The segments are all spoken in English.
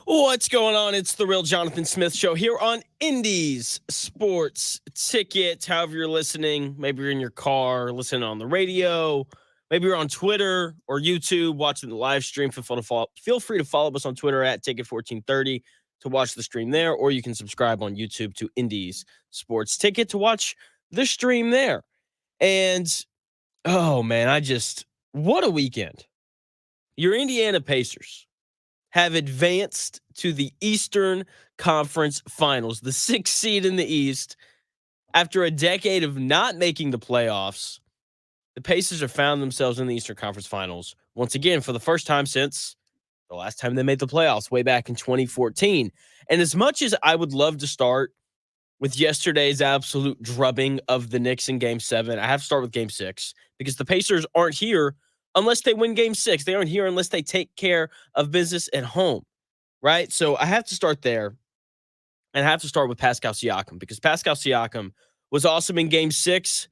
What's going on? It's the Real Jonathan Smith Show here on Indies Sports Ticket. However you're listening, maybe you're in your car, listening on the radio, maybe you're on Twitter or YouTube watching the live stream. Feel free to follow us on Twitter at Ticket1430 to watch the stream there, or you can subscribe on YouTube to Indies Sports Ticket to watch the stream there. And, oh man, what a weekend. Your Indiana Pacers have advanced to the Eastern Conference Finals, the 6th seed in the East. After a decade of not making the playoffs, the Pacers have found themselves in the Eastern Conference Finals once again for the first time since the last time they made the playoffs, way back in 2014. And as much as I would love to start with yesterday's absolute drubbing of the Knicks in Game 7, I have to start with Game 6 because the Pacers aren't here unless they win Game 6. They aren't here unless they take care of business at home, right? So I have to start there, and I have to start with Pascal Siakam because Pascal Siakam was awesome in Game 6.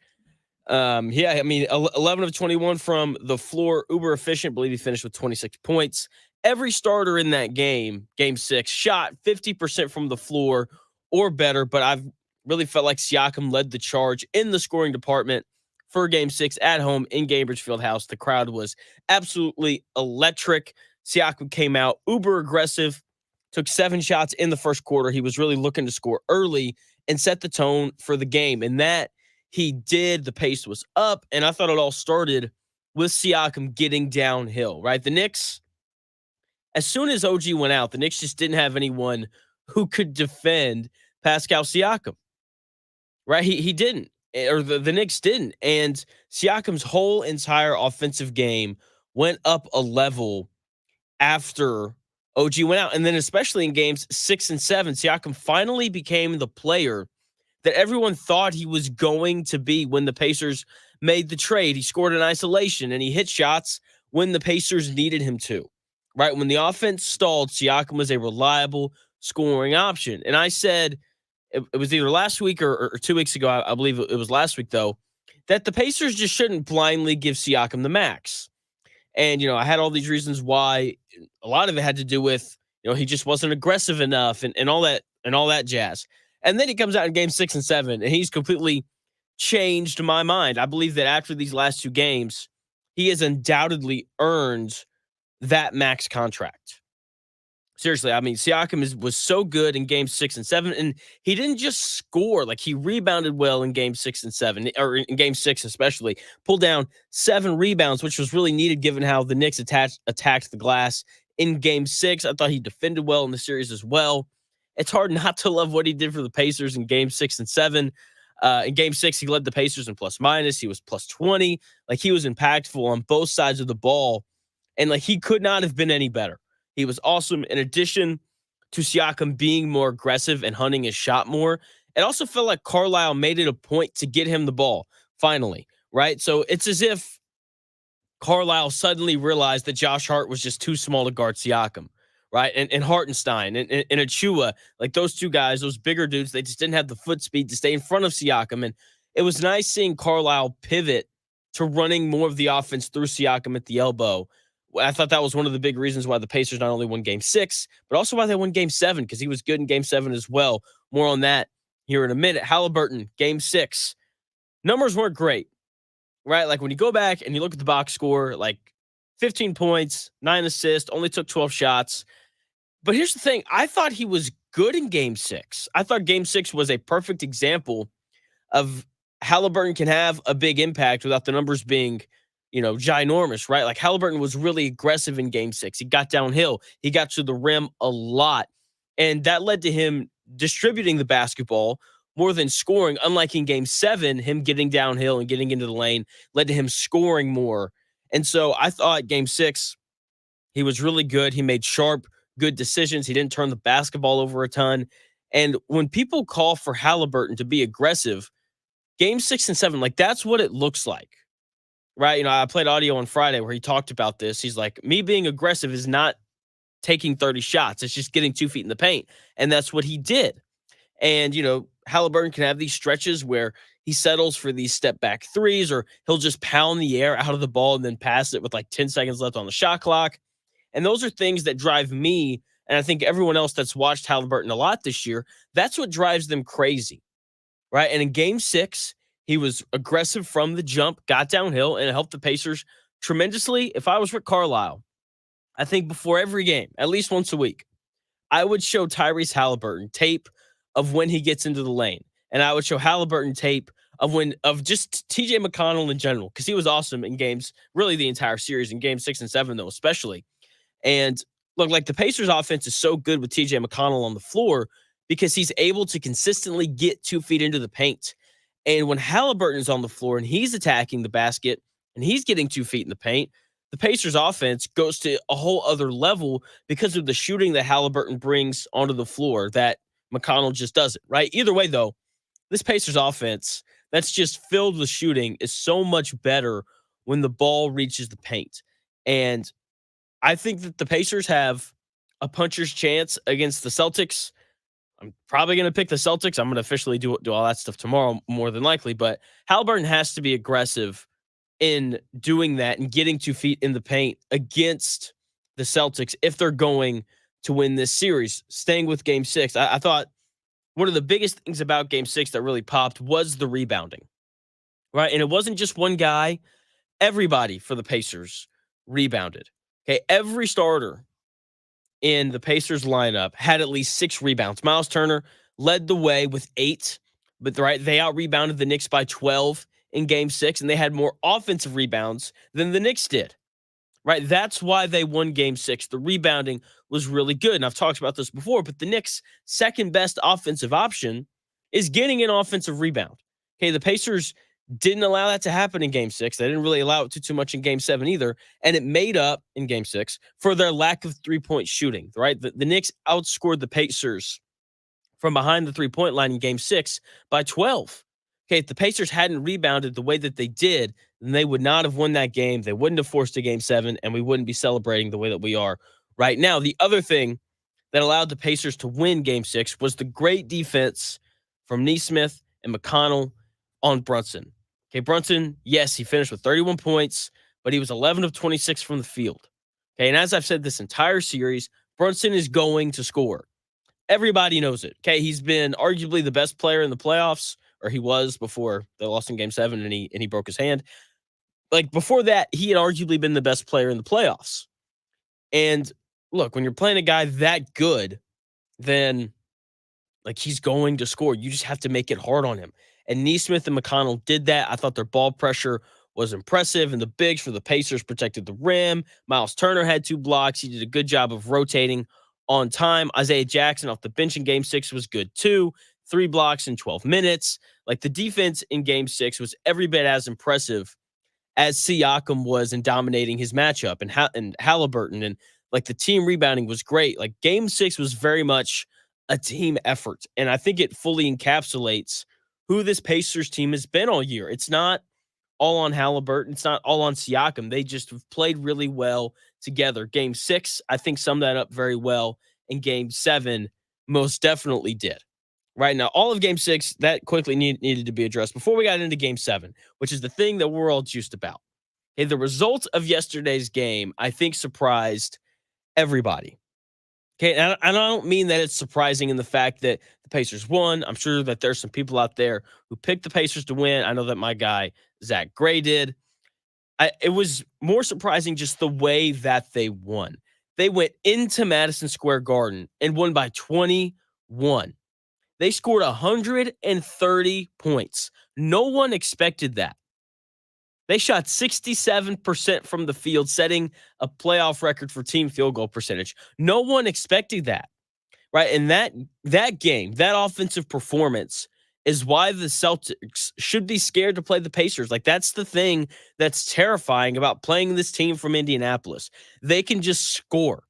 11 of 21 from the floor, uber efficient. I believe he finished with 26 points. Every starter in that game, Game 6, shot 50% from the floor or better, but I've really felt like Siakam led the charge in the scoring department for Game 6 at home in Gainbridge Fieldhouse. The crowd was absolutely electric. Siakam came out uber aggressive, took 7 shots in the first quarter. He was really looking to score early and set the tone for the game, and that he did. The pace was up, and I thought it all started with Siakam getting downhill, right? The Knicks, as soon as OG went out, the Knicks just didn't have anyone who could defend Pascal Siakam, right? He didn't, or the Knicks didn't. And Siakam's whole entire offensive game went up a level after OG went out. And then especially in games 6 and 7, Siakam finally became the player that everyone thought he was going to be when the Pacers made the trade. He scored in isolation, and he hit shots when the Pacers needed him to, right? When the offense stalled, Siakam was a reliable scoring option. And I said, it was either last week or 2 weeks ago, I believe it was last week, though, that the Pacers just shouldn't blindly give Siakam the max. And, I had all these reasons why. A lot of it had to do with, he just wasn't aggressive enough and all that jazz. And then he comes out in Game 6 and 7, and he's completely changed my mind. I believe that after these last 2 games, he has undoubtedly earned that max contract. Seriously, I mean, Siakam was so good in Game 6 and 7, and he didn't just score. Like, he rebounded well in Game 6 and 7, or in Game 6 especially. Pulled down 7 rebounds, which was really needed given how the Knicks attacked the glass in Game 6. I thought he defended well in the series as well. It's hard not to love what he did for the Pacers in Game 6 and 7. In Game 6, he led the Pacers in plus-minus. He was plus 20. Like, he was impactful on both sides of the ball, and, like, he could not have been any better. He was awesome. In addition to Siakam being more aggressive and hunting his shot more, it also felt like Carlisle made it a point to get him the ball, finally, right? So it's as if Carlisle suddenly realized that Josh Hart was just too small to guard Siakam, right? And Hartenstein and Achua, like those 2 guys, those bigger dudes, they just didn't have the foot speed to stay in front of Siakam. And it was nice seeing Carlisle pivot to running more of the offense through Siakam at the elbow. I thought that was one of the big reasons why the Pacers not only won Game 6, but also why they won Game 7, because he was good in Game 7 as well. More on that here in a minute. Halliburton, Game 6. Numbers weren't great, right? Like, when you go back and you look at the box score, like 15 points, 9 assists, only took 12 shots. But here's the thing. I thought he was good in Game 6. I thought Game 6 was a perfect example of Halliburton can have a big impact without the numbers being, ginormous, right? Like, Halliburton was really aggressive in Game 6. He got downhill. He got to the rim a lot. And that led to him distributing the basketball more than scoring. Unlike in Game 7, him getting downhill and getting into the lane led to him scoring more. And so I thought Game 6, he was really good. He made sharp, good decisions. He didn't turn the basketball over a ton. And when people call for Halliburton to be aggressive, Game 6 and 7, like, that's what it looks like, right? I played audio on Friday where he talked about this. He's like, me being aggressive is not taking 30 shots. It's just getting 2 feet in the paint. And that's what he did. And, Halliburton can have these stretches where he settles for these step back threes, or he'll just pound the air out of the ball and then pass it with like 10 seconds left on the shot clock. And those are things that drive me and I think everyone else that's watched Halliburton a lot this year, that's what drives them crazy, right? And in game 6, he was aggressive from the jump, got downhill, and it helped the Pacers tremendously. If I was Rick Carlisle, I think before every game, at least once a week, I would show Tyrese Halliburton tape of when he gets into the lane. And I would show Halliburton tape of just TJ McConnell in general, because he was awesome in games, really the entire series, in game 6 and 7, though, especially. And look, like the Pacers offense is so good with TJ McConnell on the floor because he's able to consistently get 2 feet into the paint. And when Halliburton's on the floor and he's attacking the basket and he's getting 2 feet in the paint, the Pacers offense goes to a whole other level because of the shooting that Halliburton brings onto the floor that McConnell just doesn't, right? Either way, though, this Pacers offense that's just filled with shooting is so much better when the ball reaches the paint. And I think that the Pacers have a puncher's chance against the Celtics. I'm probably going to pick the Celtics. I'm going to officially do all that stuff tomorrow, more than likely. But Halliburton has to be aggressive in doing that and getting 2 feet in the paint against the Celtics if they're going to win this series. Staying with game 6, I thought one of the biggest things about game 6 that really popped was the rebounding, right? And it wasn't just one guy. Everybody for the Pacers rebounded. Okay, every starter in the Pacers lineup had at least 6 rebounds. Miles Turner led the way with 8, but they out-rebounded the Knicks by 12 in game 6, and they had more offensive rebounds than the Knicks did, right? That's why they won game 6. The rebounding was really good, and I've talked about this before, but the Knicks' second best offensive option is getting an offensive rebound. Okay, the Pacers didn't allow that to happen in game 6. They didn't really allow it to too much in game 7 either, and it made up in game 6 for their lack of three-point shooting, right? The Knicks outscored the Pacers from behind the three-point line in game 6 by 12. Okay, if the Pacers hadn't rebounded the way that they did, then they would not have won that game. They wouldn't have forced a game 7, and we wouldn't be celebrating the way that we are right now. The other thing that allowed the Pacers to win game 6 was the great defense from Nesmith and McConnell on Brunson. Okay, Brunson, yes, he finished with 31 points, but he was 11 of 26 from the field. Okay, and as I've said this entire series, Brunson is going to score. Everybody knows it. Okay, he's been arguably the best player in the playoffs, or he was before they lost in game 7 and he broke his hand. Like before that, he had arguably been the best player in the playoffs. And look, when you're playing a guy that good, then like he's going to score. You just have to make it hard on him. And Nesmith and McConnell did that. I thought their ball pressure was impressive, and the bigs for the Pacers protected the rim. Miles Turner had 2 blocks. He did a good job of rotating on time. Isaiah Jackson off the bench in game 6 was good too. 3 blocks in 12 minutes. Like the defense in game 6 was every bit as impressive as Siakam was in dominating his matchup, and Halliburton, and like the team rebounding was great. Like game 6 was very much a team effort, and I think it fully encapsulates who this Pacers team has been all year. It's not all on Halliburton. It's not all on Siakam. They just have played really well together. Game 6, I think, summed that up very well, and game 7 most definitely did. Right now, all of game 6, that quickly needed to be addressed before we got into game 7, which is the thing that we're all juiced about. Okay, the result of yesterday's game, I think, surprised everybody. Okay, and I don't mean that it's surprising in the fact that the Pacers won. I'm sure that there's some people out there who picked the Pacers to win. I know that my guy, Zach Gray, did. It was more surprising just the way that they won. They went into Madison Square Garden and won by 21. They scored 130 points. No one expected that. They shot 67% from the field, setting a playoff record for team field goal percentage. No one expected that, right? And that game, that offensive performance is why the Celtics should be scared to play the Pacers. Like that's the thing that's terrifying about playing this team from Indianapolis. They can just score,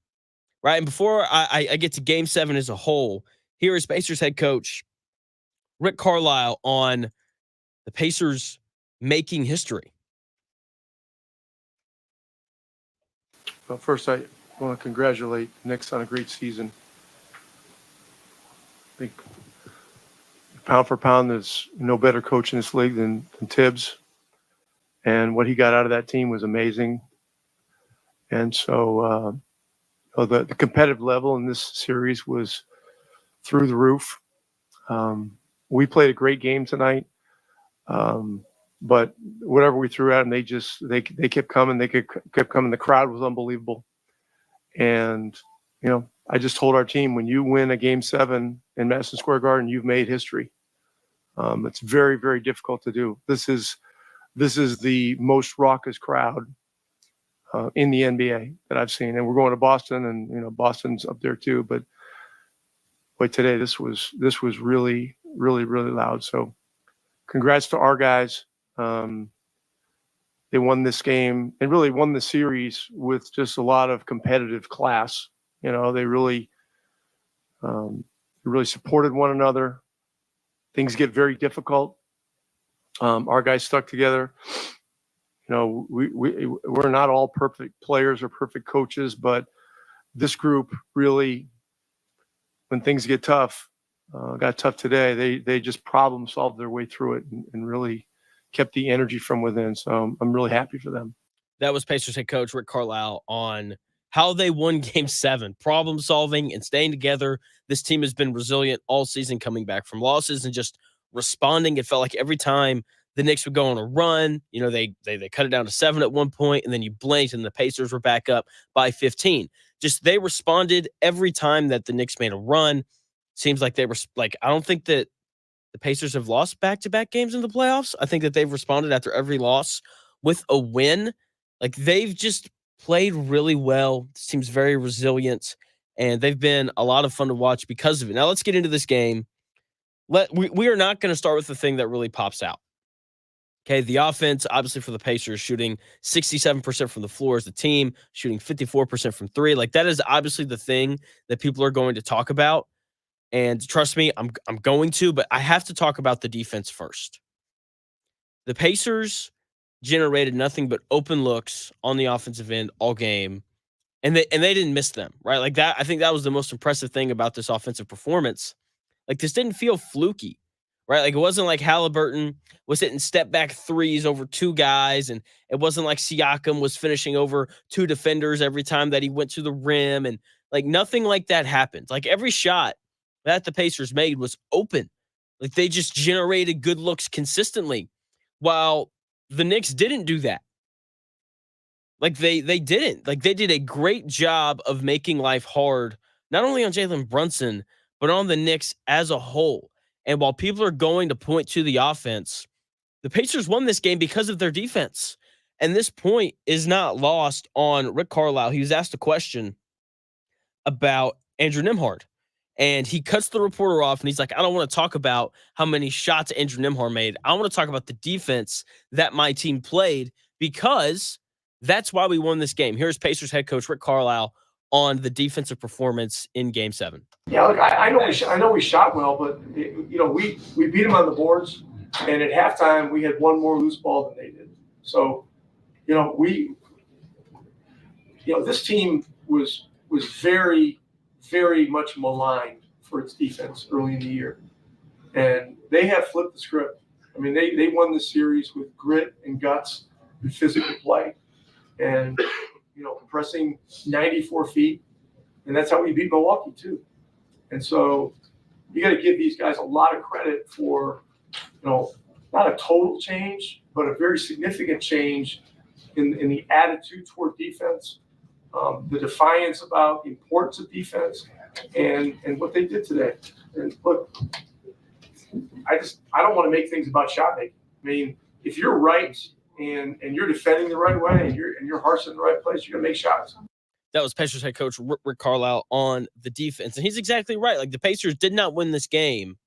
right? And before I get to game 7 as a whole, here is Pacers head coach Rick Carlisle on the Pacers making history. Well, first, I want to congratulate Knicks on a great season. I think pound for pound, there's no better coach in this league than Tibbs. And what he got out of that team was amazing. And so the competitive level in this series was through the roof. We played a great game tonight, but whatever we threw at them, they kept coming. They kept coming. The crowd was unbelievable, and I just told our team, when you win a Game 7 in Madison Square Garden, you've made history. It's very, very difficult to do. This is the most raucous crowd in the NBA that I've seen, and we're going to Boston, and Boston's up there too. But today this was really, really, really loud. So, congrats to our guys. They won this game and really won the series with just a lot of competitive class. They really supported one another. Things get very difficult. Our guys stuck together. We're not all perfect players or perfect coaches, but this group really, when things get tough, got tough today, they just problem solved their way through it and really kept the energy from within. So I'm really happy for them. That was Pacers head coach Rick Carlisle on how they won Game 7, problem solving and staying together. This team has been resilient all season, coming back from losses and just responding. It felt like every time the Knicks would go on a run, they cut it down to 7 at one point, and then you blinked and the Pacers were back up by 15. Just they responded every time that the Knicks made a run. Seems like they were I don't think that the Pacers have lost back-to-back games in the playoffs. I think that they've responded after every loss with a win. They've just played really well. This team's very resilient, and they've been a lot of fun to watch because of it. Now let's get into this game. We are not going to start with the thing that really pops out. Okay, the offense, obviously for the Pacers, shooting 67% from the floor as a team, shooting 54% from three. That is obviously the thing that people are going to talk about. And trust me, I'm going to, but I have to talk about the defense first. The Pacers generated nothing but open looks on the offensive end all game, and they didn't miss them, right? That, I think that was the most impressive thing about this offensive performance. This didn't feel fluky, right? It wasn't like Halliburton was hitting step back threes over two guys, and it wasn't like Siakam was finishing over two defenders every time that he went to the rim, and nothing like that happened. Every shot that the Pacers made was open. They just generated good looks consistently, while the Knicks didn't do that. They didn't. They did a great job of making life hard, not only on Jalen Brunson, but on the Knicks as a whole. And while people are going to point to the offense, the Pacers won this game because of their defense. And this point is not lost on Rick Carlisle. He was asked a question about Andrew Nembhard, and he cuts the reporter off, and he's like, I don't want to talk about how many shots Andrew Nembhard made. I want to talk about the defense that my team played, because that's why we won this game. Here's Pacers head coach Rick Carlisle on the defensive performance in Game 7. Yeah, look, I know we shot well, but we beat them on the boards, and at halftime we had one more loose ball than they did. So, this team was very, very much maligned for its defense early in the year, and they have flipped the script. I mean, they won this series with grit and guts and physical play, and compressing 94 feet, and that's how we beat Milwaukee too. And so you got to give these guys a lot of credit for, not a total change, but a very significant change in the attitude toward defense, the defiance about the importance of defense, and what they did today. And look, I don't want to make things about shot making. I mean, if you're right and you're defending the right way and your heart's in the right place, you're gonna make shots. That was Pacers head coach Rick Carlisle on the defense. And he's exactly right. The Pacers did not win this game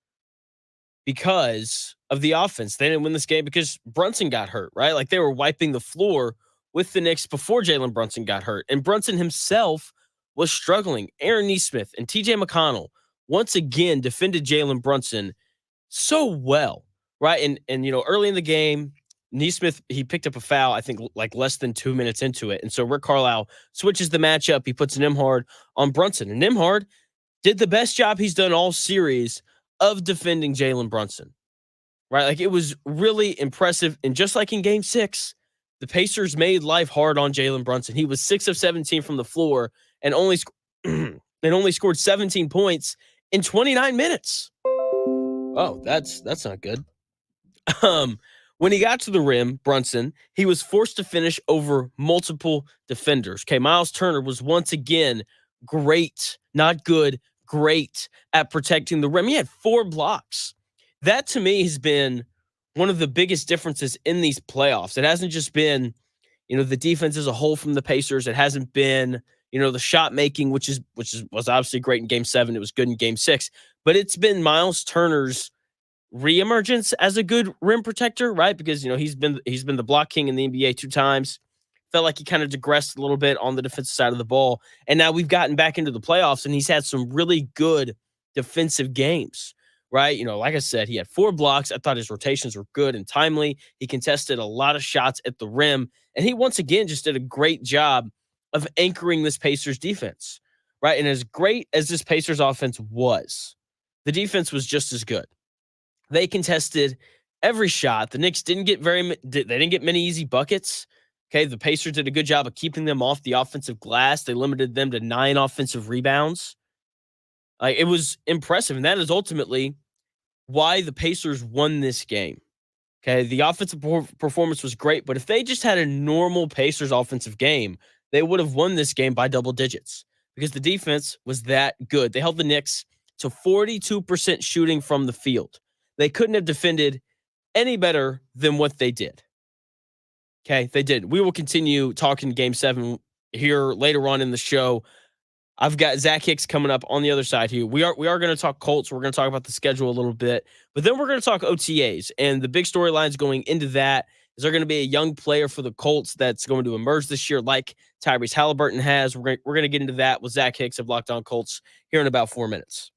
because of the offense. They didn't win this game because Brunson got hurt, right? They were wiping the floor with the Knicks before Jalen Brunson got hurt. And Brunson himself was struggling. Aaron Nesmith and TJ McConnell once again defended Jalen Brunson so well, right? And early in the game, Nesmith, he picked up a foul, I think, less than 2 minutes into it. And so Rick Carlisle switches the matchup. He puts Nembhard on Brunson. And Nembhard did the best job he's done all series of defending Jalen Brunson, right? It was really impressive. And just like in Game 6, the Pacers made life hard on Jalen Brunson. He was 6 of 17 from the floor and only and only scored 17 points in 29 minutes. Oh, that's not good. Um, when he got to the rim, Brunson, he was forced to finish over multiple defenders. Okay, Miles Turner was once again great, not good, great at protecting the rim. He had 4 blocks. That to me has been one of the biggest differences in these playoffs. It hasn't just been, the defense as a whole from the Pacers. It hasn't been, the shot making, which was obviously great in game 7. It was good in game 6, but it's been Miles Turner's reemergence as a good rim protector, right? Because he's been the block king in the NBA 2 times. Felt like he kind of digressed a little bit on the defensive side of the ball, and now we've gotten back into the playoffs, and he's had some really good defensive games, right? Like I said, he had 4 blocks. I thought his rotations were good and timely. He contested a lot of shots at the rim, and he once again just did a great job of anchoring this Pacers defense, right? And as great as this Pacers offense was, the defense was just as good. They contested every shot. The Knicks didn't get they didn't get many easy buckets. Okay, the Pacers did a good job of keeping them off the offensive glass. They limited them to 9 offensive rebounds. It was impressive, and that is ultimately why the Pacers won this game. Okay, the offensive performance was great, but if they just had a normal Pacers offensive game, they would have won this game by double digits because the defense was that good. They held the Knicks to 42% shooting from the field. They couldn't have defended any better than what they did. Okay, they did. We will continue talking game 7 here later on in the show. I've got Zach Hicks coming up on the other side here. We are going to talk Colts. We're going to talk about the schedule a little bit, but then we're going to talk OTAs. And the big storylines going into that is there going to be a young player for the Colts that's going to emerge this year, like Tyrese Halliburton has. We're going to get into that with Zach Hicks of Locked On Colts here in about 4 minutes.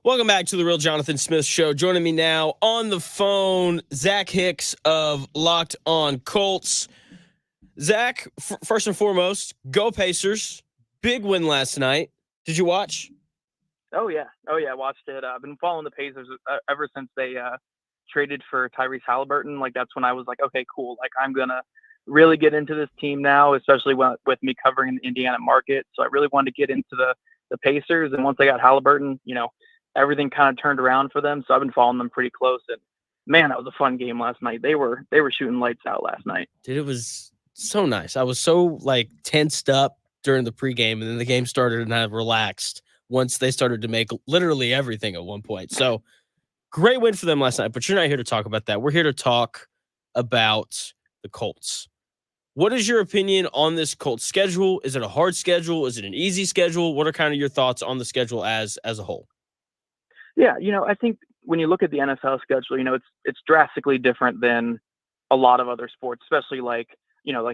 Welcome back to the Real Jonathan Smith Show. Joining me now on the phone, Zach Hicks of Locked On Colts. Zach, first and foremost, go Pacers. Big win last night. Did you watch? Oh yeah, I watched it. I've been following the Pacers ever since they traded for Tyrese Halliburton. Like that's when I was like, okay, cool. Like I'm gonna really get into this team now, especially with me covering the Indiana market. So I really wanted to get into the Pacers, and once I got Halliburton, everything kind of turned around for them. So I've been following them pretty close. And man, that was a fun game last night. They were shooting lights out last night. Dude, it was so nice. I was so tensed up during the pregame, and then the game started and I relaxed once they started to make literally everything at one point. So great win for them last night, but you're not here to talk about that. We're here to talk about the Colts. What is your opinion on this Colts schedule? Is it a hard schedule? Is it an easy schedule? What are kind of your thoughts on the schedule as a whole? Yeah, I think when you look at the NFL schedule, it's drastically different than a lot of other sports, especially like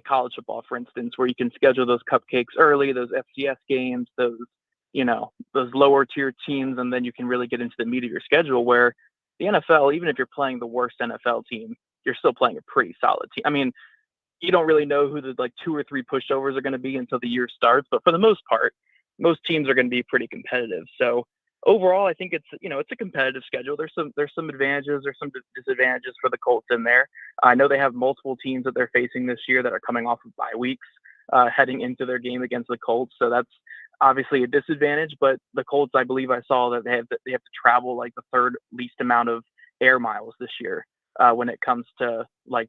college football, for instance, where you can schedule those cupcakes early, those FCS games, those lower tier teams, and then you can really get into the meat of your schedule. Where the NFL, even if you're playing the worst NFL team, you're still playing a pretty solid team. I mean, you don't really know who the 2 or 3 pushovers are going to be until the year starts, but for the most part, most teams are going to be pretty competitive. So overall, I think it's a competitive schedule. There's some advantages, there's some disadvantages for the Colts in there. I know they have multiple teams that they're facing this year that are coming off of bye weeks, heading into their game against the Colts. So that's obviously a disadvantage. But the Colts, I believe I saw that they have to travel like the third least amount of air miles this year when it comes to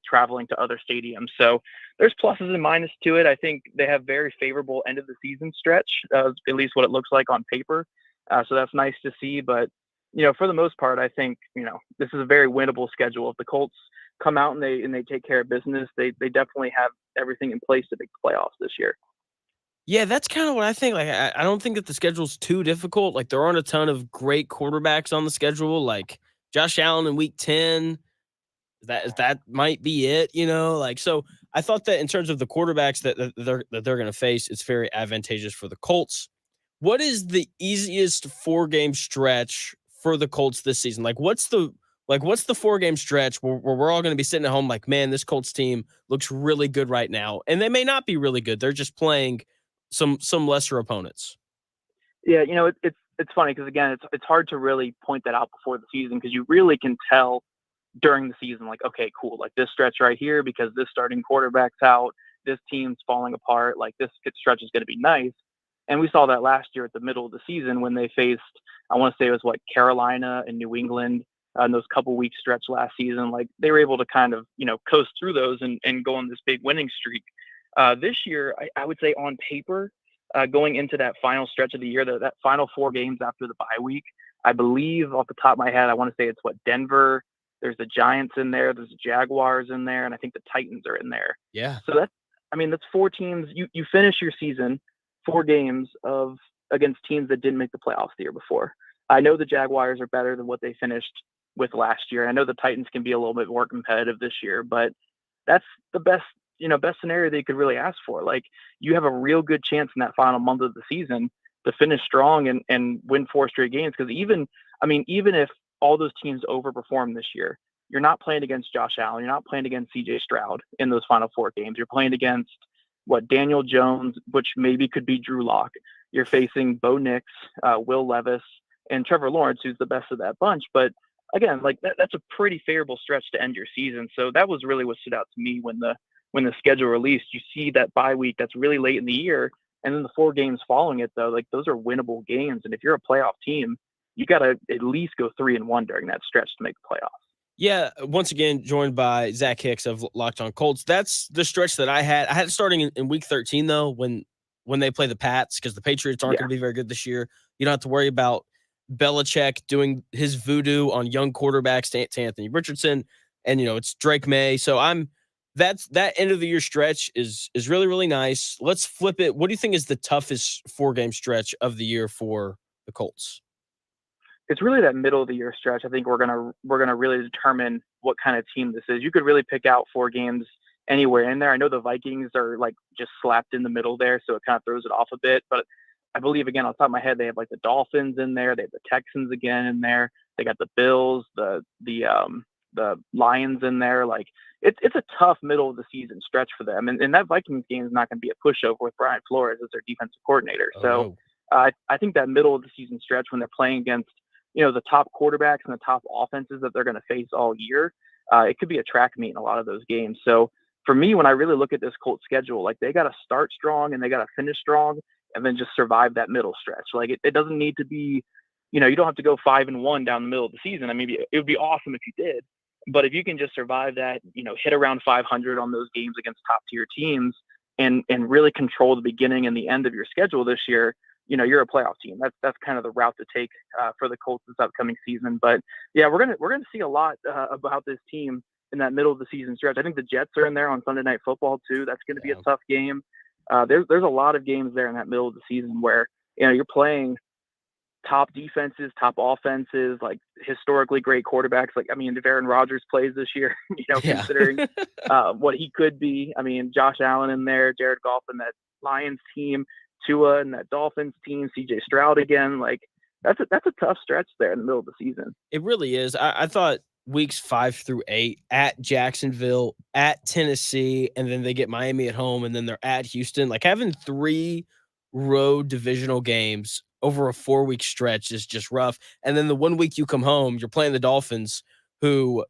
traveling to other stadiums. So there's pluses and minuses to it. I think they have very favorable end of the season stretch, at least what it looks like on paper. So that's nice to see. But, for the most part, I think, this is a very winnable schedule. If the Colts come out and they take care of business, they definitely have everything in place to make the playoffs this year. Yeah, that's kind of what I think. I don't think that the schedule's too difficult. There aren't a ton of great quarterbacks on the schedule. Like Josh Allen in week 10, that might be it, So I thought that in terms of the quarterbacks that they're going to face, it's very advantageous for the Colts. What is the easiest 4-game stretch for the Colts this season? What's the 4-game stretch where we're all going to be sitting at home like, man, this Colts team looks really good right now, and they may not be really good. They're just playing some lesser opponents. Yeah, it's funny because again, it's hard to really point that out before the season because you really can tell during the season, like, okay, cool, like this stretch right here because this starting quarterback's out, this team's falling apart, like this stretch is going to be nice. And we saw that last year at the middle of the season when they faced, I want to say it was Carolina and New England in those couple week stretch last season. Like they were able to kind of, coast through those and go on this big winning streak. This year, I would say on paper, going into that final stretch of the year, that final 4 games after the bye week, I believe off the top of my head, I want to say it's Denver. There's the Giants in there. There's the Jaguars in there. And I think the Titans are in there. Yeah. So that's 4 teams. You finish your season 4 games against teams that didn't make the playoffs the year before. I know the Jaguars are better than what they finished with last year. I know the Titans can be a little bit more competitive this year, but that's the best scenario they could really ask for. Like you have a real good chance in that final month of the season to finish strong and win 4 straight games. Because even if all those teams overperform this year, you're not playing against Josh Allen. You're not playing against CJ Stroud in those final 4 games. You're playing against Daniel Jones, which maybe could be Drew Lock. You're facing Bo Nix, Will Levis, and Trevor Lawrence, who's the best of that bunch. But again, that's a pretty favorable stretch to end your season. So that was really what stood out to me when the schedule released. You see that bye week that's really late in the year, and then the 4 games following it, though, those are winnable games. And if you're a playoff team, you got to at least go 3-1 during that stretch to make the playoffs. Yeah, once again, joined by Zach Hicks of Locked On Colts. That's the stretch that I had. I had it starting in week 13, though, when they play the Pats, because the Patriots aren't going to be very good this year. You don't have to worry about Belichick doing his voodoo on young quarterbacks to Anthony Richardson, and, it's Drake May. So that end of the year stretch is really, really nice. Let's flip it. What do you think is the toughest 4-game stretch of the year for the Colts? It's really that middle of the year stretch. I think we're gonna really determine what kind of team this is. You could really pick out 4 games anywhere in there. I know the Vikings are just slapped in the middle there, so it kind of throws it off a bit. But I believe, again, off the top of my head, they have like the Dolphins in there. They have the Texans again in there. They got the Bills, the Lions in there. Like it's a tough middle of the season stretch for them. And that Vikings game is not going to be a pushover with Brian Flores as their defensive coordinator. Oh, So no. I think that middle of the season stretch when they're playing against, the top quarterbacks and the top offenses that they're going to face all year, it could be a track meet in a lot of those games. So for me, when I really look at this Colts schedule, like they got to start strong and they got to finish strong and then just survive that middle stretch. Like it doesn't need to be, you don't have to go 5-1 down the middle of the season. I mean, it would be awesome if you did, but if you can just survive that, hit around 500 on those games against top tier teams and really control the beginning and the end of your schedule this year, you're a playoff team. That's kind of the route to take for the Colts this upcoming season. But yeah, we're gonna see a lot about this team in that middle of the season stretch. I think the Jets are in there on Sunday Night Football too. That's going to be a tough game. There's a lot of games there in that middle of the season where you're playing top defenses, top offenses, like historically great quarterbacks. Like if Aaron Rodgers plays this year, Yeah. considering what he could be. I mean, Josh Allen in there, Jared Goff in that Lions team, Tua and that Dolphins team, CJ Stroud again. Like that's a tough stretch there in the middle of the season. It really is. I thought weeks 5 through 8 at Jacksonville, at Tennessee, and then they get Miami at home, and then they're at Houston. Like having 3 road divisional games over a 4-week stretch is just rough. And then the 1 week you come home, you're playing the Dolphins, who,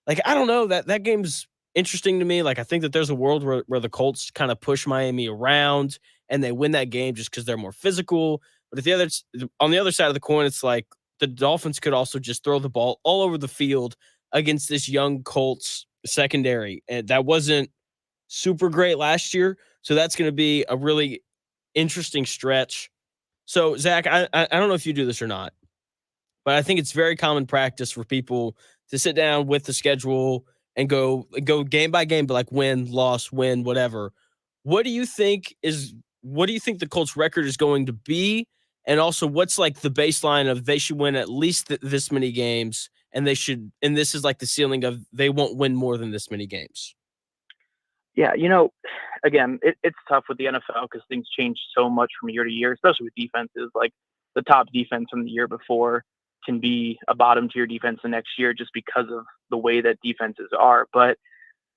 like, I don't know, that game's interesting to me. Like, I think that there's a world where the Colts kind of push Miami around and they win that game just because they're more physical. But on the other side of the coin, it's like the Dolphins could also just throw the ball all over the field against this young Colts secondary. And that wasn't super great last year. So that's going to be a really interesting stretch. So, Zach, I don't know if you do this or not, but I think it's very common practice for people to sit down with the schedule and go game by game, but like win, loss, win, whatever. What do you think the Colts record is going to be? And also what's like the baseline of they should win at least this many games and this is like the ceiling of they won't win more than this many games. Yeah, again, it's tough with the NFL because things change so much from year to year, especially with defenses. Like the top defense from the year before can be a bottom tier defense the next year just because of the way that defenses are. But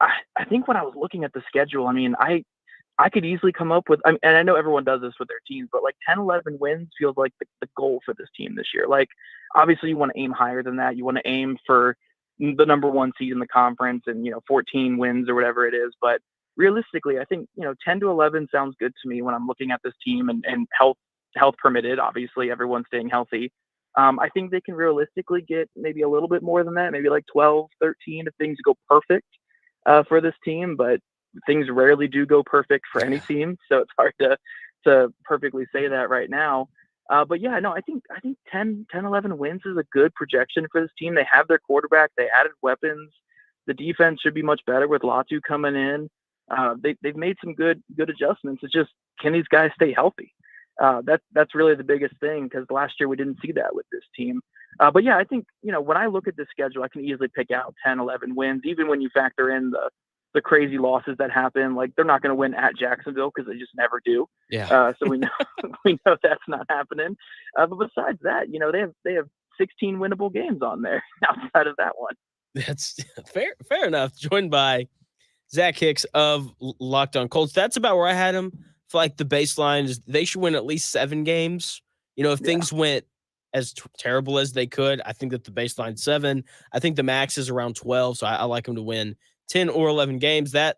I think when I was looking at the schedule, I could easily come up with, and I know everyone does this with their teams, but like 10, 11 wins feels like the goal for this team this year. Like obviously you want to aim higher than that. You want to aim for the number 1 seed in the conference and 14 wins or whatever it is. But realistically, I think 10 to 11 sounds good to me when I'm looking at this team and health permitted. Obviously, everyone's staying healthy. I think they can realistically get maybe a little bit more than that, maybe like 12, 13 if things go perfect for this team. But things rarely do go perfect for any team, so it's hard to perfectly say that right now. But yeah, no, I think 10, 11 wins is a good projection for this team. They have their quarterback. They added weapons. The defense should be much better with Latu coming in. They've made some good adjustments. It's just, can these guys stay healthy? That's really the biggest thing because last year we didn't see that with this team. But yeah, I think, when I look at the schedule, I can easily pick out 10, 11 wins, even when you factor in the crazy losses that happen. Like they're not going to win at Jacksonville because they just never do. Yeah. So we know that's not happening. But besides that, they have 16 winnable games on there outside of that one. That's fair enough. Joined by Zach Hicks of Locked On Colts. That's about where I had him. For like the baseline is they should win at least 7 games. If things went as terrible as they could, I think that the baseline 7. I think the max is around 12, so I like them to win 10 or 11 games. That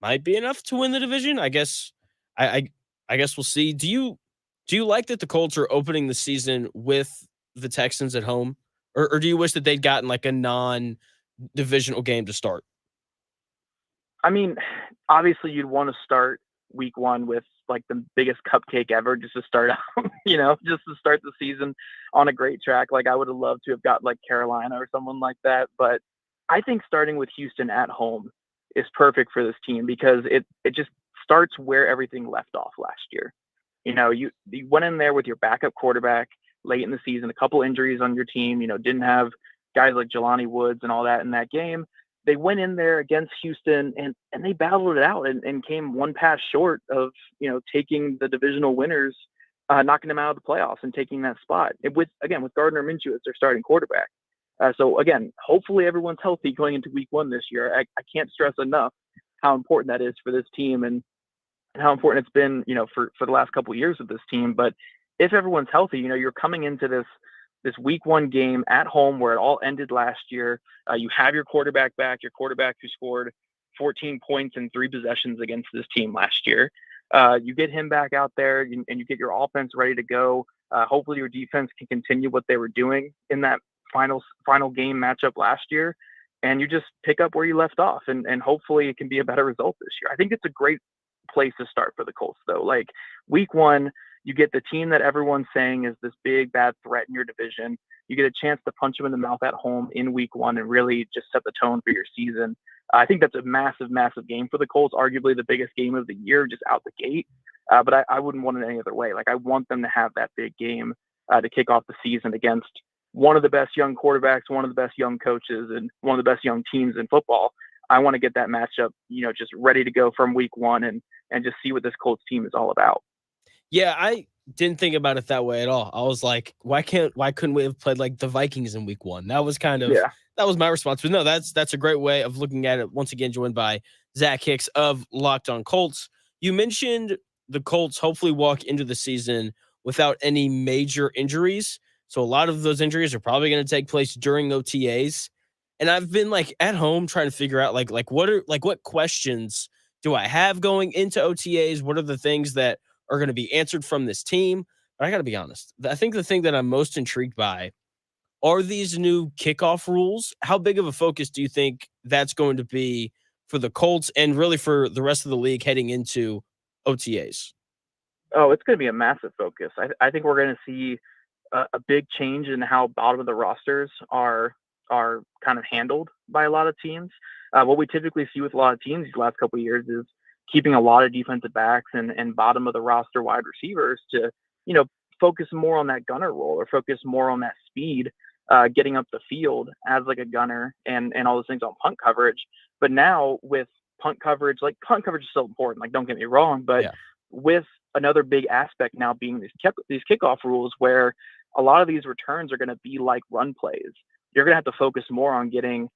might be enough to win the division. I guess I guess we'll see. Do you like that the Colts are opening the season with the Texans at home? Or do you wish that they'd gotten like a non-divisional game to start? Obviously you'd want to start week 1 with like the biggest cupcake ever just to start out, just to start the season on a great track. Like I would have loved to have got like Carolina or someone like that. But I think starting with Houston at home is perfect for this team because it just starts where everything left off last year. You went in there with your backup quarterback late in the season, a couple injuries on your team, didn't have guys like Jelani Woods and all that in that game. They went in there against Houston and they battled it out and came one pass short of, taking the divisional winners knocking them out of the playoffs and taking that spot. With Gardner Minshew as their starting quarterback. So again, hopefully everyone's healthy going into week 1 this year. I can't stress enough how important that is for this team and how important it's been, for the last couple of years with this team. But if everyone's healthy, you're coming into this week 1 game at home where it all ended last year. You have your quarterback back, your quarterback who scored 14 points in 3 possessions against this team last year. You get him back out there and you get your offense ready to go. Hopefully your defense can continue what they were doing in that final game matchup last year. And you just pick up where you left off and hopefully it can be a better result this year. I think it's a great place to start for the Colts though. Like week 1, you get the team that everyone's saying is this big bad threat in your division. You get a chance to punch them in the mouth at home in week 1 and really just set the tone for your season. I think that's a massive, massive game for the Colts, arguably the biggest game of the year just out the gate. But I wouldn't want it any other way. Like I want them to have that big game to kick off the season against one of the best young quarterbacks, one of the best young coaches, and one of the best young teams in football. I want to get that matchup, just ready to go from week 1 and just see what this Colts team is all about. Yeah, I didn't think about it that way at all. I was like, why couldn't we have played like the Vikings in week 1? That was that was my response. But no, that's a great way of looking at it. Once again, joined by Zach Hicks of Locked On Colts. You mentioned the Colts hopefully walk into the season without any major injuries. So a lot of those injuries are probably going to take place during OTAs. And I've been like at home trying to figure out what questions do I have going into OTAs? What are the things that are going to be answered from this team? But I got to be honest. I think the thing that I'm most intrigued by are these new kickoff rules. How big of a focus do you think that's going to be for the Colts and really for the rest of the league heading into OTAs? Oh, it's going to be a massive focus. I think we're going to see a big change in how bottom of the rosters are kind of handled by a lot of teams. What we typically see with a lot of teams these last couple of years is keeping a lot of defensive backs and bottom of the roster wide receivers to, focus more on that gunner role or focus more on that speed, getting up the field as like a gunner and all those things on punt coverage. But now with punt coverage is so important. Like, don't get me wrong, but with another big aspect now being these kickoff rules where a lot of these returns are going to be like run plays. You're going to have to focus more on getting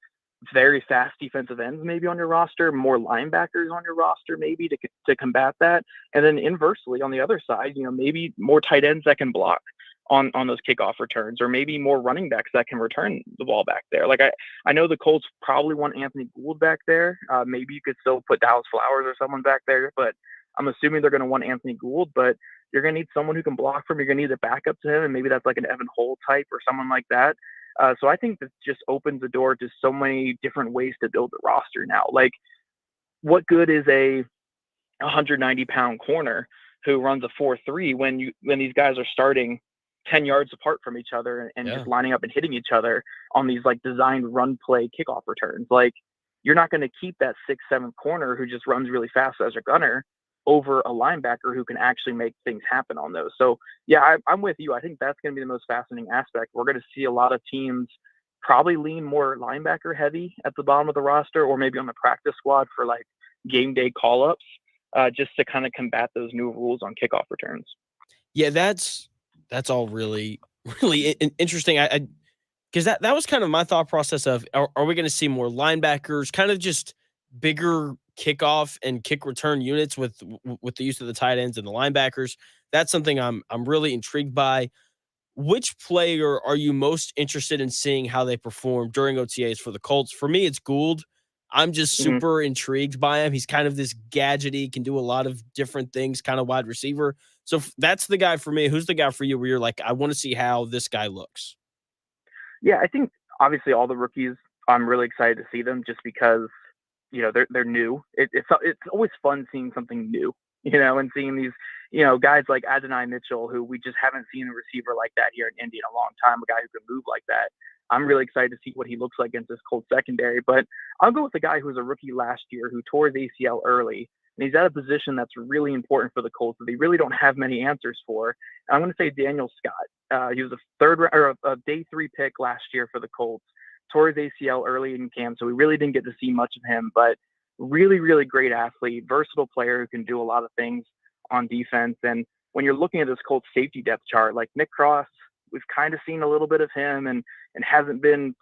very fast defensive ends maybe on your roster, more linebackers on your roster maybe to combat that. And then inversely on the other side, maybe more tight ends that can block on those kickoff returns, or maybe more running backs that can return the ball back there. Like I know the Colts probably want Anthony Gould back there. Maybe you could still put Dallas Flowers or someone back there, but I'm assuming they're going to want Anthony Gould, but you're going to need someone who can block from him. You're going to need a backup to him, and maybe that's like an Evan Hull type or someone like that. So I think this just opens the door to so many different ways to build the roster now. Like, what good is a 190-pound corner who runs a 4.3 when these guys are starting 10 yards apart from each other and just lining up and hitting each other on these like designed run play kickoff returns? Like, you're not going to keep that 6'7" corner who just runs really fast as a gunner over a linebacker who can actually make things happen on those. So yeah, I'm with you. I think that's going to be the most fascinating aspect. We're going to see a lot of teams probably lean more linebacker heavy at the bottom of the roster, or maybe on the practice squad for like game day call-ups, just to kind of combat those new rules on kickoff returns. Yeah, that's all really, really interesting. I because that was kind of my thought process of are we going to see more linebackers, kind of just bigger kickoff and kick return units with the use of the tight ends and the linebackers. That's something I'm really intrigued by. Which player are you most interested in seeing how they perform during OTAs for the Colts? For me, it's Gould. I'm just super intrigued by him. He's kind of this gadgety, can do a lot of different things, kind of wide receiver. So that's the guy for me. Who's the guy for you where you're like, I want to see how this guy looks? Yeah, I think obviously all the rookies, I'm really excited to see them just because they're new. It's always fun seeing something new, and seeing these, guys like Adonai Mitchell, who we just haven't seen a receiver like that here in Indy in a long time, a guy who can move like that. I'm really excited to see what he looks like against this Colts secondary. But I'll go with the guy who was a rookie last year who tore his ACL early, and he's at a position that's really important for the Colts that they really don't have many answers for. And I'm going to say Daniel Scott. He was a day 3 pick last year for the Colts. Tore his ACL early in camp, so we really didn't get to see much of him, but really, really great athlete, versatile player who can do a lot of things on defense. And when you're looking at this Colts safety depth chart, like Nick Cross, we've kind of seen a little bit of him, and it hasn't been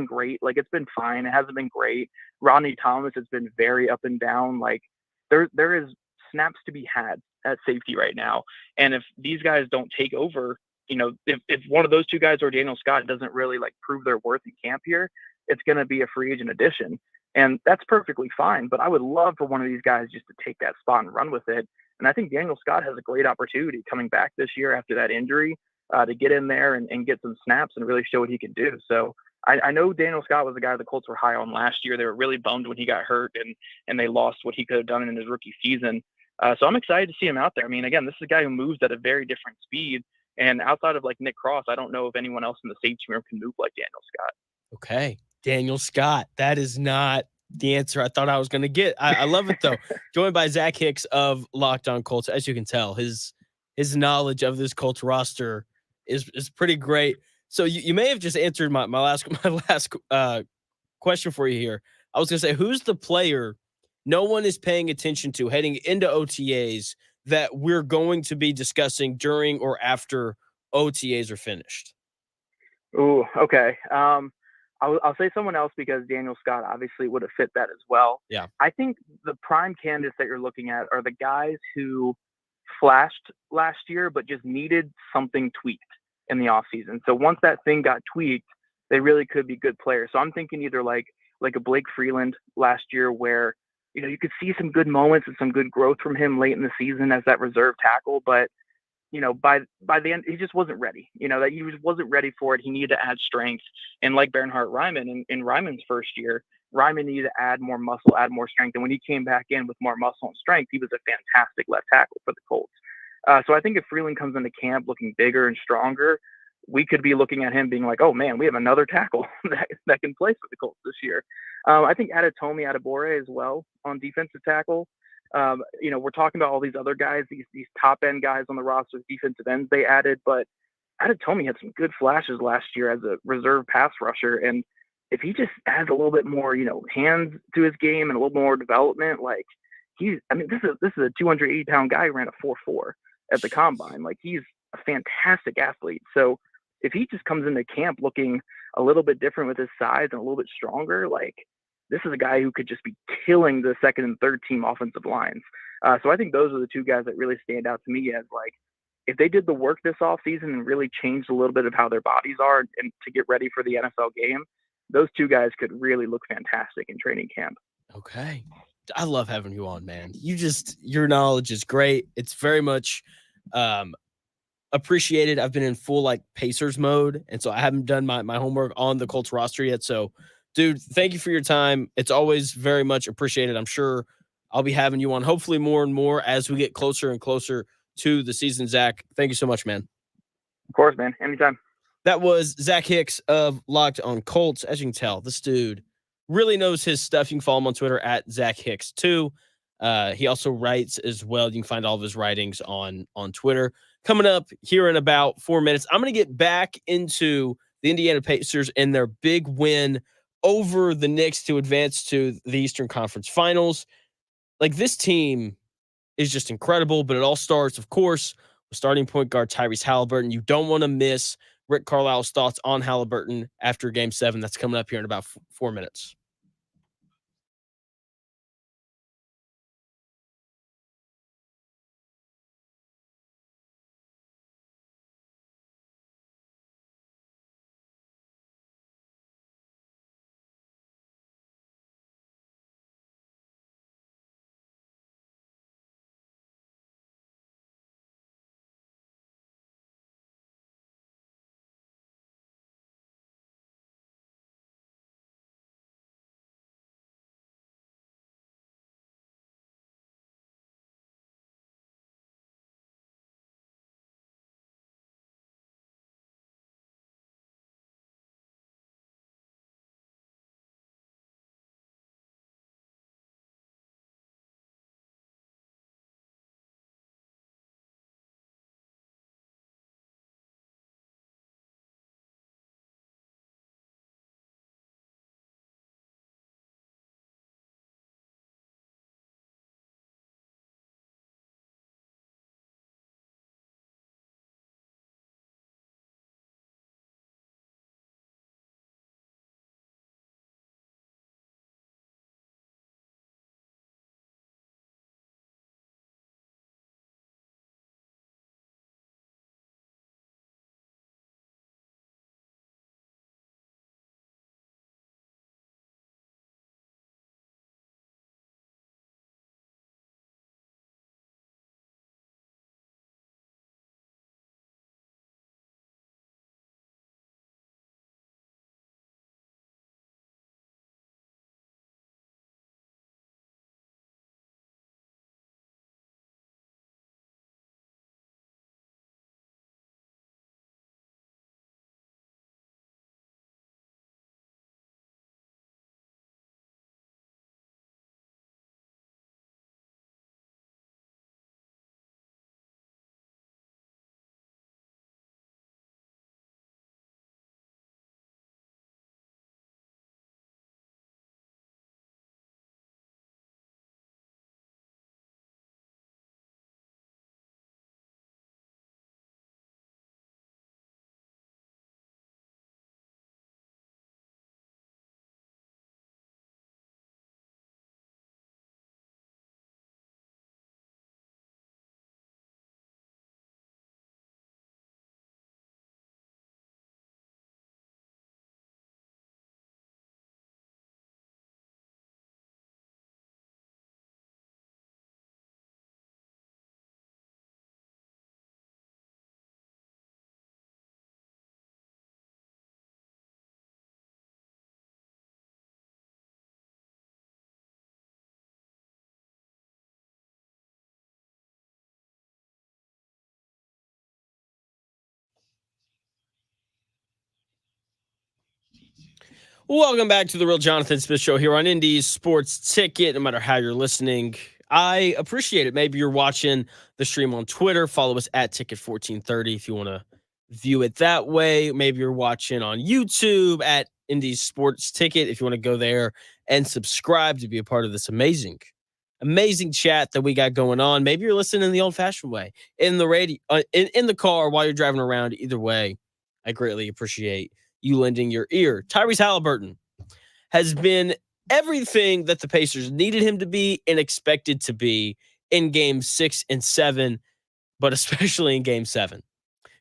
great. Like, it's been fine. It hasn't been great. Rodney Thomas has been very up and down. Like, there is snaps to be had at safety right now. And if these guys don't take over, if one of those two guys or Daniel Scott doesn't really like prove their worth in camp here, it's going to be a free agent addition. And that's perfectly fine. But I would love for one of these guys just to take that spot and run with it. And I think Daniel Scott has a great opportunity coming back this year after that injury to get in there and get some snaps and really show what he can do. So I know Daniel Scott was a guy the Colts were high on last year. They were really bummed when he got hurt and they lost what he could have done in his rookie season. So I'm excited to see him out there. I mean, again, this is a guy who moves at a very different speed. And outside of like Nick Cross, I don't know if anyone else in the safety room can move like Daniel Scott. Okay. Daniel Scott. That is not the answer I thought I was going to get. I love it though. Joined by Zach Hicks of Locked On Colts. As you can tell, his knowledge of this Colts roster is pretty great. So you may have just answered my last question for you here. I was going to say, who's the player no one is paying attention to heading into OTAs that we're going to be discussing during or after OTAs are finished? Ooh, okay. I'll say someone else because Daniel Scott obviously would have fit that as well. Yeah. I think the prime candidates that you're looking at are the guys who flashed last year but just needed something tweaked in the offseason. So once that thing got tweaked, they really could be good players. So I'm thinking either like a Blake Freeland last year where, you could see some good moments and some good growth from him late in the season as that reserve tackle, but by the end, he just wasn't ready. That he wasn't ready for it. He needed to add strength. And like Bernhard Raimann in Ryman's first year, Raimann needed to add more muscle, add more strength. And when he came back in with more muscle and strength, he was a fantastic left tackle for the Colts. So I think if Freeland comes into camp looking bigger and stronger, we could be looking at him being like, oh man, we have another tackle that can play for the Colts this year. I think Adetomi Adebawore as well on defensive tackle. We're talking about all these other guys, these top end guys on the roster, defensive ends they added, but Adetomi had some good flashes last year as a reserve pass rusher. And if he just adds a little bit more, hands to his game and a little more development, like this is a 280-pound guy who ran a 4.4 at the combine. Like, he's a fantastic athlete. So if he just comes into camp looking a little bit different with his size and a little bit stronger, like, this is a guy who could just be killing the second and third team offensive lines. So I think those are the two guys that really stand out to me as, like, if they did the work this offseason and really changed a little bit of how their bodies are and to get ready for the NFL game, those two guys could really look fantastic in training camp. Okay. I love having you on, man. Your knowledge is great. It's very much appreciated. I've been in full like Pacers mode, and so I haven't done my homework on the Colts roster yet. So, dude, thank you for your time. It's always very much appreciated. I'm sure I'll be having you on hopefully more and more as we get closer and closer to the season. Zach, thank you so much, man. Of course, man. Anytime. That was Zach Hicks of Locked On Colts. As you can tell, this dude really knows his stuff. You can follow him on Twitter at Zach Hicks too. He also writes as well. You can find all of his writings on Twitter. Coming up here in about 4 minutes, I'm going to get back into the Indiana Pacers and their big win over the Knicks to advance to the Eastern Conference Finals. Like, this team is just incredible, but it all starts, of course, with starting point guard Tyrese Halliburton. You don't want to miss Rick Carlisle's thoughts on Halliburton after Game 7. That's coming up here in about 4 minutes. Welcome back to the Real Jonathan Smith Show here on Indy's Sports Ticket. No matter how you're listening, I appreciate it. Maybe you're watching the stream on Twitter. Follow us at Ticket1430 if you want to view it that way. Maybe you're watching on YouTube at Indy's Sports Ticket if you want to go there and subscribe to be a part of this amazing chat that we got going on. Maybe you're listening the old-fashioned way in the radio, in the car while you're driving around. Either way, I greatly appreciate you lending your ear. Tyrese Halliburton has been everything that the Pacers needed him to be and expected to be in game 6 and 7, but especially in game 7.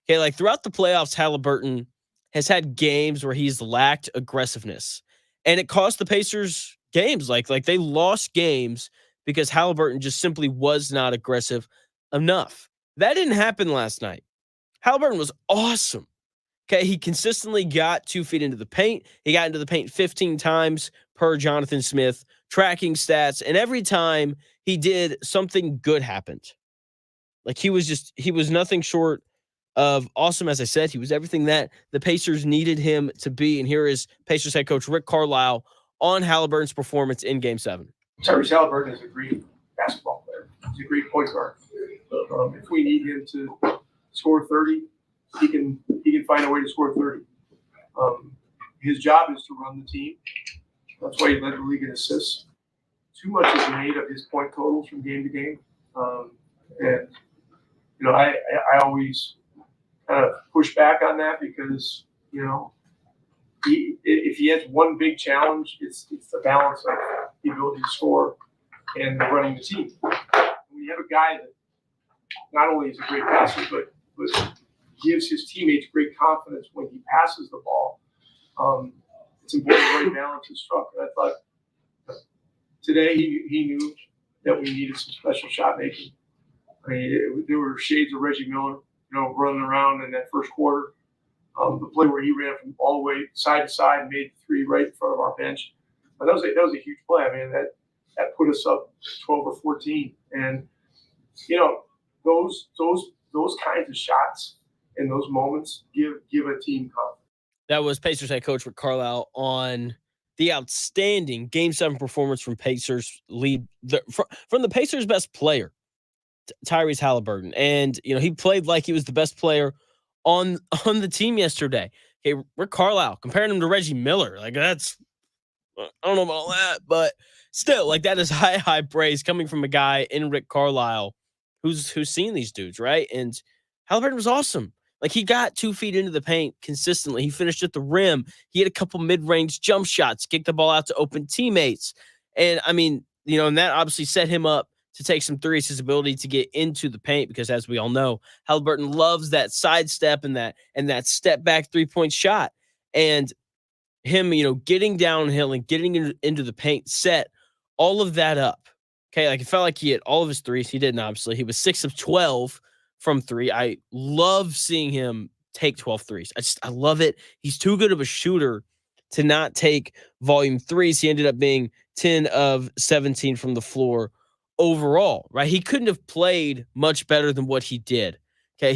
Okay, like throughout the playoffs, Halliburton has had games where he's lacked aggressiveness, and it cost the Pacers games. Like they lost games because Halliburton just simply was not aggressive enough. That didn't happen last night. Halliburton was awesome. Okay, he consistently got 2 feet into the paint. He got into the paint 15 times per Jonathan Smith tracking stats, and every time he did, something good happened. Like he was nothing short of awesome. As I said, he was everything that the Pacers needed him to be. And here is Pacers head coach Rick Carlisle on Halliburton's performance in Game 7. Tyrese Halliburton is a great basketball player. He's a great point guard. If we need him to score 30, he can find a way to score 30. His job is to run the team. That's why he led the league in assists. Too much is made of his point totals from game to game. And I always kind of push back on that because, if he has one big challenge, it's the balance of the ability to score and running the team. When you have a guy that not only is a great passer, but gives his teammates great confidence when he passes the ball, it's important the way balance is struck. And I thought today he knew that we needed some special shot making. I mean, there were shades of Reggie Miller, running around in that first quarter. The play where he ran from all the way side to side and made the three right in front of our bench. But that was a huge play. I mean, that put us up 12 or 14. And those kinds of shots in those moments give a team confidence. That was Pacers head coach Rick Carlisle on the outstanding Game 7 performance from Pacers from the Pacers' best player, Tyrese Halliburton. And he played like he was the best player on the team yesterday. Okay, Rick Carlisle comparing him to Reggie Miller, like that's, I don't know about that, but still, like that is high praise coming from a guy in Rick Carlisle who's seen these dudes, right? And Halliburton was awesome. Like he got 2 feet into the paint consistently. He finished at the rim. He had a couple mid-range jump shots, kicked the ball out to open teammates. And I mean, and that obviously set him up to take some threes, his ability to get into the paint, because as we all know, Halliburton loves that sidestep and that step back 3-point shot. And him, getting downhill and getting into the paint set all of that up. Okay, like it felt like he hit all of his threes. He didn't, obviously. He was 6 of 12 from 3. I love seeing him take 12 threes. I love it. He's too good of a shooter to not take volume threes. He ended up being 10 of 17 from the floor overall, right? He couldn't have played much better than what he did. Okay,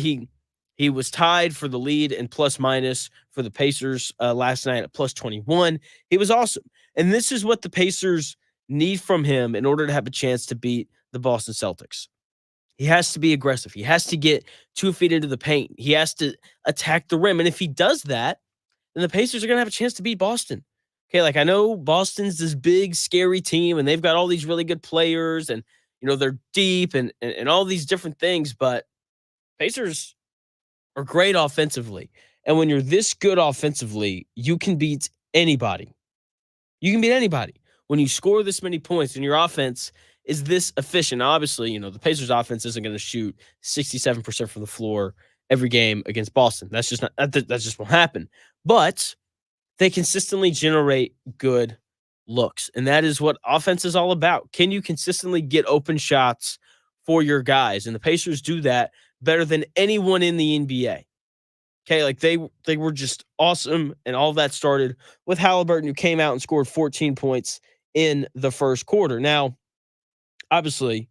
he was tied for the lead in plus minus for the Pacers last night at plus 21. He was awesome. And this is what the Pacers need from him in order to have a chance to beat the Boston Celtics. He has to be aggressive. He has to get 2 feet into the paint. He has to attack the rim. And if he does that, then the Pacers are going to have a chance to beat Boston. Okay, like I know Boston's this big, scary team, and they've got all these really good players, and they're deep and all these different things, but Pacers are great offensively. And when you're this good offensively, you can beat anybody. You can beat anybody when you score this many points and your offense is this efficient. Now, obviously, the Pacers offense isn't going to shoot 67% from the floor every game against Boston. That just won't happen. But they consistently generate good looks. And that is what offense is all about. Can you consistently get open shots for your guys? And the Pacers do that better than anyone in the NBA. Okay, like they were just awesome, and all that started with Halliburton, who came out and scored 14 points in the first quarter. Now, obviously,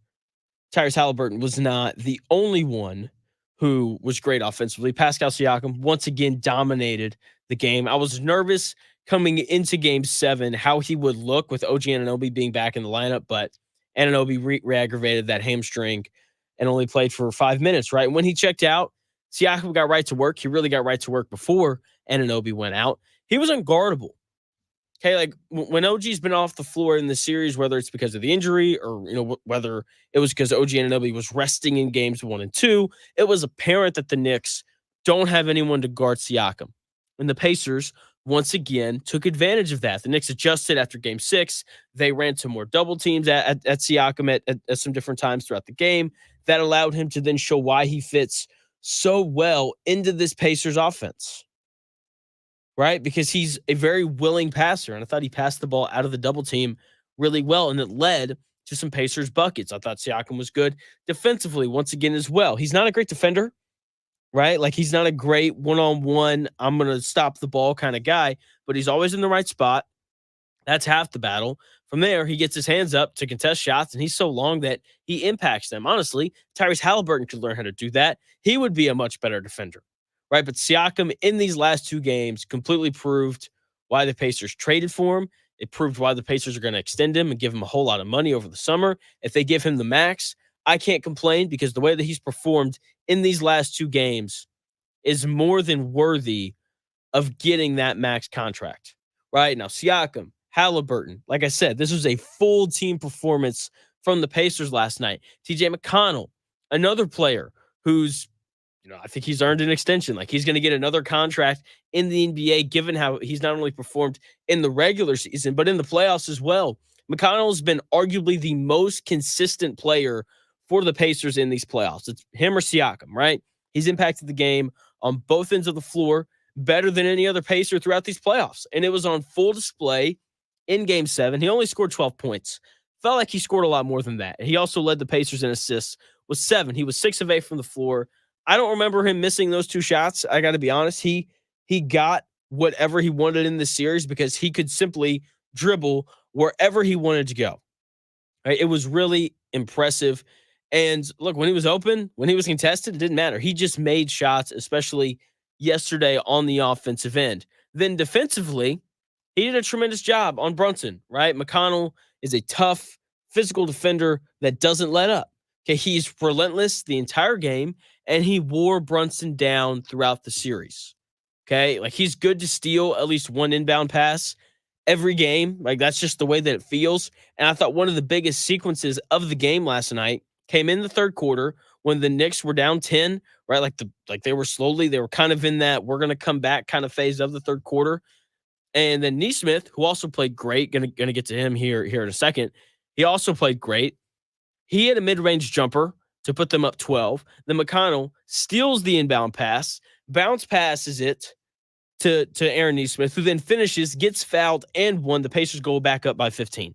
Tyrese Halliburton was not the only one who was great offensively. Pascal Siakam once again dominated the game. I was nervous coming into game 7 how he would look with OG Anunoby being back in the lineup, but Anunoby re-aggravated that hamstring and only played for 5 minutes, right? When he checked out, Siakam got right to work. He really got right to work before Anunoby went out. He was unguardable. Okay, like when OG's been off the floor in the series, whether it's because of the injury or whether it was because OG Anunoby was resting in games 1 and 2, it was apparent that the Knicks don't have anyone to guard Siakam. And the Pacers once again took advantage of that. The Knicks adjusted after game 6. They ran some more double teams at Siakam at some different times throughout the game. That allowed him to then show why he fits so well into this Pacers offense. Right? Because he's a very willing passer. And I thought he passed the ball out of the double team really well. And it led to some Pacers buckets. I thought Siakam was good defensively once again as well. He's not a great defender, right? Like he's not a great one-on-one, I'm going to stop the ball kind of guy, but he's always in the right spot. That's half the battle. From there, he gets his hands up to contest shots, and he's so long that he impacts them. Honestly, Tyrese Halliburton could learn how to do that. He would be a much better defender, right? But Siakam in these last 2 games completely proved why the Pacers traded for him. It proved why the Pacers are going to extend him and give him a whole lot of money over the summer. If they give him the max, I can't complain because the way that he's performed in these last 2 games is more than worthy of getting that max contract. Right now, Siakam, Halliburton, like I said, this was a full team performance from the Pacers last night. TJ McConnell, another player who's, I think he's earned an extension. Like he's going to get another contract in the NBA, given how he's not only performed in the regular season, but in the playoffs as well. McConnell has been arguably the most consistent player for the Pacers in these playoffs. It's him or Siakam, right? He's impacted the game on both ends of the floor better than any other Pacer throughout these playoffs. And it was on full display in game 7. He only scored 12 points. Felt like he scored a lot more than that. He also led the Pacers in assists with 7. He was 6 of 8 from the floor. I don't remember him missing those 2 shots. I got to be honest. He got whatever he wanted in this series because he could simply dribble wherever he wanted to go. Right? It was really impressive. And look, when he was open, when he was contested, it didn't matter. He just made shots, especially yesterday on the offensive end. Then defensively, he did a tremendous job on Brunson, right? McConnell is a tough, physical defender that doesn't let up. Okay, he's relentless the entire game, and he wore Brunson down throughout the series. Okay, like he's good to steal at least one inbound pass every game. Like that's just the way that it feels. And I thought one of the biggest sequences of the game last night came in the third quarter when the Knicks were down 10, right? Like they were kind of in that we're going to come back kind of phase of the third quarter. And then Nesmith, who also played great, gonna get to him here in a second. He also played great. He had a mid-range jumper to put them up 12. Then McConnell steals the inbound pass, bounce passes it to Aaron Nesmith, who then finishes, gets fouled, and won. The Pacers go back up by 15.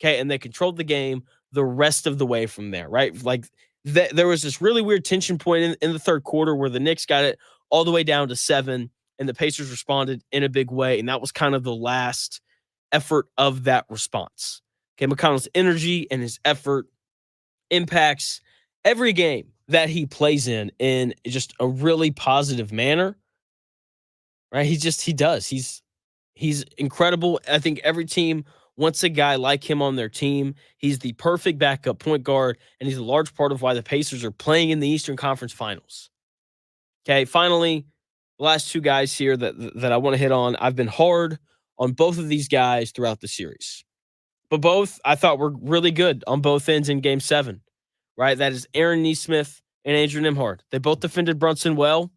Okay, and they controlled the game the rest of the way from there, right? Like there was this really weird tension point in the third quarter where the Knicks got it all the way down to 7, and the Pacers responded in a big way, and that was kind of the last effort of that response. Okay, McConnell's energy and his effort impacts every game that he plays in just a really positive manner, right? He does. He's incredible. I think every team wants a guy like him on their team. He's the perfect backup point guard, and he's a large part of why the Pacers are playing in the Eastern Conference Finals. Okay, finally, the last 2 guys here that I want to hit on. I've been hard on both of these guys throughout the series, but both I thought were really good on both ends in Game 7, right? That is Aaron Nesmith and Andrew Nembhard. They both defended Brunson well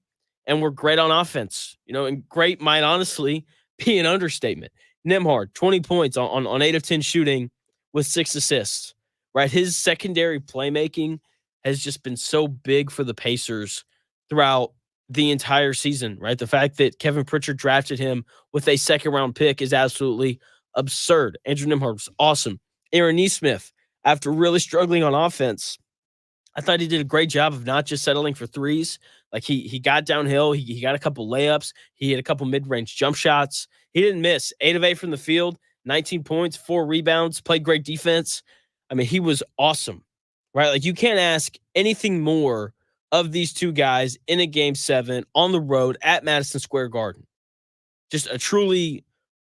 and were great on offense. And great might honestly be an understatement. Nembhard, 20 points on 8 of 10 shooting with 6 assists, right? His secondary playmaking has just been so big for the Pacers throughout the entire season, right? The fact that Kevin Pritchard drafted him with a second-round pick is absolutely absurd. Andrew Nembhard was awesome. Aaron Nesmith, after really struggling on offense, I thought he did a great job of not just settling for threes. Like he got downhill. He got a couple layups. He had a couple mid-range jump shots. He didn't miss. 8 of 8 from the field, 19 points, 4 rebounds, played great defense. I mean, he was awesome, right? Like you can't ask anything more of these 2 guys in a Game 7 on the road at Madison Square Garden. Just a truly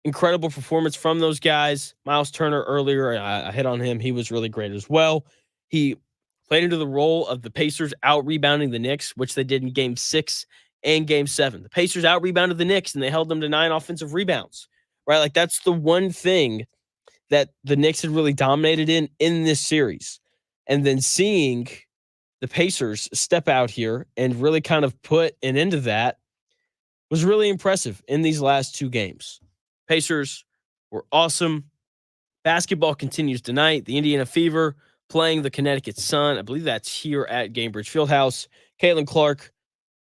incredible performance from those guys. Miles Turner earlier, I hit on him. He was really great as well. He played into the role of the Pacers out rebounding the Knicks, which they did in game 6 and game 7. The Pacers out rebounded the Knicks and they held them to 9 offensive rebounds, right? Like that's the one thing that the Knicks had really dominated in this series. And then seeing the Pacers step out here and really kind of put an end to that was really impressive in these last 2 games. Pacers were awesome. Basketball continues tonight. The Indiana Fever playing the Connecticut Sun. I believe that's here at Gainbridge Fieldhouse. Caitlin Clark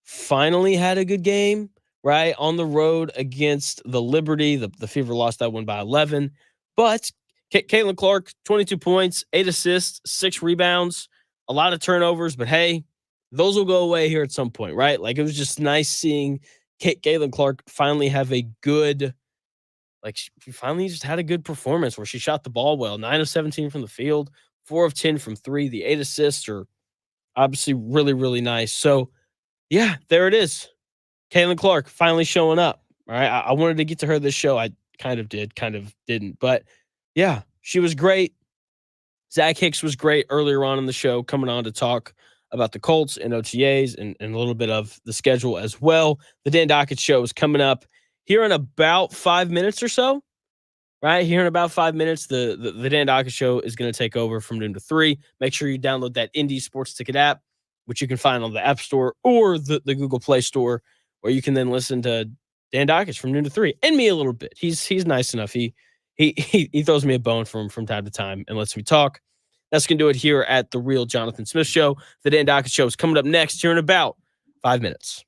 finally had a good game, right? On the road against the Liberty. The Fever lost that one by 11. But Caitlin Clark, 22 points, 8 assists, 6 rebounds, a lot of turnovers. But hey, those will go away here at some point, right? Like it was just nice seeing Caitlin Clark finally have a good, like she finally just had a good performance where she shot the ball well. 9 of 17 from the field, 4 of 10 from 3. The 8 assists are obviously really, really nice. So yeah, there it is. Caitlin Clark finally showing up. All right. I wanted to get to her this show. I kind of did, kind of didn't. But yeah, she was great. Zach Hicks was great earlier on in the show, coming on to talk about the Colts and OTAs and a little bit of the schedule as well. The Dan Dockett Show is coming up here in about 5 minutes or so. Right here in about 5 minutes, the Dan Dockett Show is going to take over from noon to 3. Make sure you download that Indy Sports Ticket app, which you can find on the App Store or the Google Play Store, where you can then listen to Dan Dockett from noon to 3 and me a little bit. He's nice enough. He throws me a bone from time to time and lets me talk. That's going to do it here at the Real Jonathan Smith Show. The Dan Dockett Show is coming up next here in about 5 minutes.